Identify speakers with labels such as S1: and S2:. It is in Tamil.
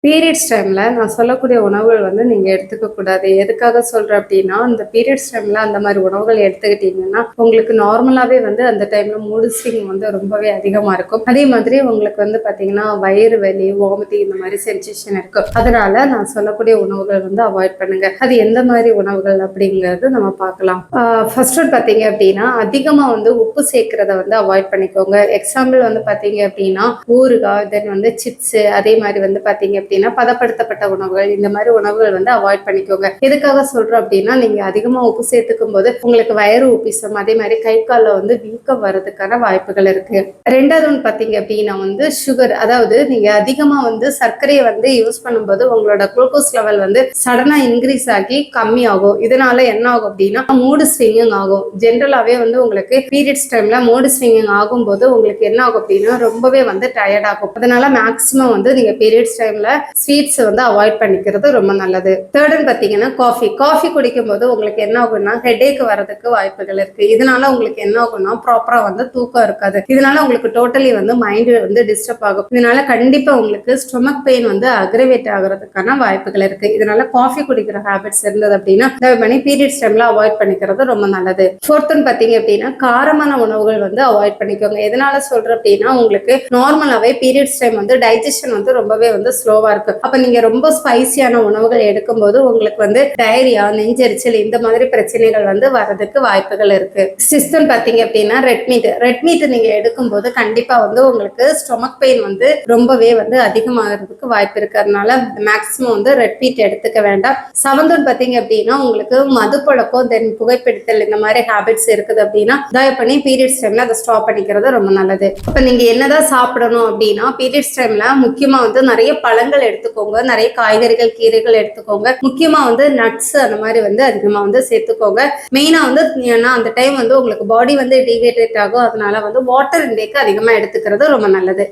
S1: பீரியட்ஸ் டைம்ல நான் சொல்லக்கூடிய உணவுகள் வந்து நீங்க எடுத்துக்க கூடாது. எதுக்காக சொல்றேன் அப்டின்னா, அந்த பீரியட்ஸ் டைம்ல அந்த மாரி உணவுகள் எடுத்துக்கிட்டீங்கன்னா, உங்களுக்கு நார்மலாவே வந்து அந்த டைம்ல மூட் ஸ்விங் வந்து ரொம்பவே அதிகமா இருக்கும். அதே மாதிரி உங்களுக்கு வந்து பார்த்தீங்கன்னா, வயிறு வலி, வாமிட்டிங் இந்த மாரி சென்சேஷன் இருக்கும். அதனால நான் சொல்லக்கூடிய உணவுகள் வந்து அவாய்ட் பண்ணுங்க. அது எந்த மாரி உணவுகள் அப்டிங்கிறது நம்ம பார்க்கலாம். ஃபர்ஸ்ட் ஒன் பார்த்தீங்க அப்டின்னா, அதிகமா வந்து உப்பு சேர்க்கிறத வந்து அவாய்ட் பண்ணிக்கோங்க. எக்ஸாம்பிள் வந்து பார்த்தீங்க அப்டின்னா, ஊறுகாய், தென் வந்து சிப்ஸ் அதே மாரி வந்து பார்த்தீங்க அப்படின்னா பதப்படுத்தப்பட்ட உணவுகள் இந்த மாதிரி உணவுகள் வந்து அவாய்ட் பண்ணிக்கோங்க. எதுக்காக சொல்றோம் அப்படின்னா, நீங்க அதிகமா உப்பு சேர்த்துக்கும் போது உங்களுக்கு வயிறு உப்பிசம் அதே மாதிரி கை காலில் வந்து வீக்கம் வர்றதுக்கான வாய்ப்புகள் இருக்கு. ரெண்டாவது ஒன்று பார்த்தீங்க அப்படின்னா வந்து சுகர், அதாவது நீங்க அதிகமா வந்து சர்க்கரையை வந்து யூஸ் பண்ணும்போது உங்களோட குளுக்கோஸ் லெவல் வந்து சடனா இன்க்ரீஸ் ஆகி கம்மி ஆகும். இதனால என்ன ஆகும் அப்படின்னா மூடு ஸ்விங்கிங் ஆகும். ஜென்ரலாவே வந்து உங்களுக்கு பீரியட்ஸ் டைம்ல மூடு ஸ்விங்கிங் ஆகும்போது உங்களுக்கு என்ன ஆகும் அப்படின்னா ரொம்பவே வந்து டயர்ட் ஆகும். அதனால மேக்சிமம் வந்து நீங்க பீரியட்ஸ் டைம்ல ஸ்வீட்ஸ் வந்து அவாய்ட் பண்ணிக்கிறது ரொம்ப நல்லது. தேர்டுன்னு பார்த்தீங்கன்னா காஃபி குடிக்கும் போது உங்களுக்கு என்ன ஆகும்னா ஹெடேக் வரதுக்கு வாய்ப்புகள் இருக்கு. இதனால உங்களுக்கு என்ன ஆகும்னா ப்ராப்பரா வந்து தூக்கம் இருக்காது. இதனால உங்களுக்கு டோட்டலி வந்து மைண்ட் வந்து டிஸ்டர்ப் ஆகும். இதனால கண்டிப்பா உங்களுக்கு ஸ்டொமக் பெயின் வந்து அக்ரவேட் ஆகிறதுக்கான வாய்ப்புகள் இருக்கு. இதனால காஃபி குடிக்கிற ஹேபிட்ஸ் இருந்தது அப்படின்னா தயவு பண்ணி பீரியட்ஸ் டைம்ல அவாய்ட் பண்ணிக்கிறது ரொம்ப நல்லது. ஃபோர்த்துன்னு பார்த்தீங்க அப்படின்னா காரமான உணவுகள் வந்து அவாய்ட் பண்ணிக்கோங்க. எதனால சொல்றேன் அப்படின்னா உங்களுக்கு நார்மலாவே பீரியட்ஸ் டைம் வந்து டைஜஷன் வந்து ரொம்பவே வந்து ஸ்லோவா இருக்கு. அப்ப நீங்க ரொம்ப ஸ்பைசியான உணவுகள் எடுக்கும்போது உங்களுக்கு வந்து டயரியா, நெஞ்செரிச்சல் இந்த மாதிரி பிரச்சனைகள் வந்து வரதுக்கு வாய்ப்புகள் இருக்கு. சிஸ்டம் பாத்தீங்க அப்படின்னா ரெட் மீட் நீங்க எடுக்கும்போது கண்டிப்பா வந்து உங்களுக்கு ஸ்டொமக் பெயின் வந்து ரொம்பவே வந்து அதிகமாகிறதுக்கு வாய்ப்பு இருக்கு. அதனால மேக்சிமம் வந்து ரெட் மீட் எடுத்துக்க வேண்டாம். செவன்த் பாத்தீங்க அப்படின்னா உங்களுக்கு மது பழக்கம் தென் புகைப்பிடித்தல் இந்த மாதிரி ஹேபிட்ஸ் இருக்குது அப்படின்னா தயவு பண்ணி பீரியட்ஸ் டைம்ல அதை ஸ்டாப் பண்ணிக்கிறது ரொம்ப நல்லது. இப்ப நீங்க என்னதான் சாப்பிடணும் அப்படின்னா பீரியட்ஸ் டைம்ல முக்கியமா வந்து நிறைய பழங்கள் எடுத்துக்கோங்க, நிறைய காய்கறிகள் கீரைகள் எடுத்துக்கோங்க. முக்கியமா வந்து நட்ஸ் அந்த மாதிரி வந்து அதிகமா வந்து சேர்த்துக்கோங்க. மெயினா வந்து ஏன்னா அந்த டைம் வந்து உங்களுக்கு பாடி வந்து டீஹைட்ரேட் ஆகும். அதனால வந்து வாட்டர் இன்டேக் அதிகமா எடுத்துக்கிறது ரொம்ப நல்லது.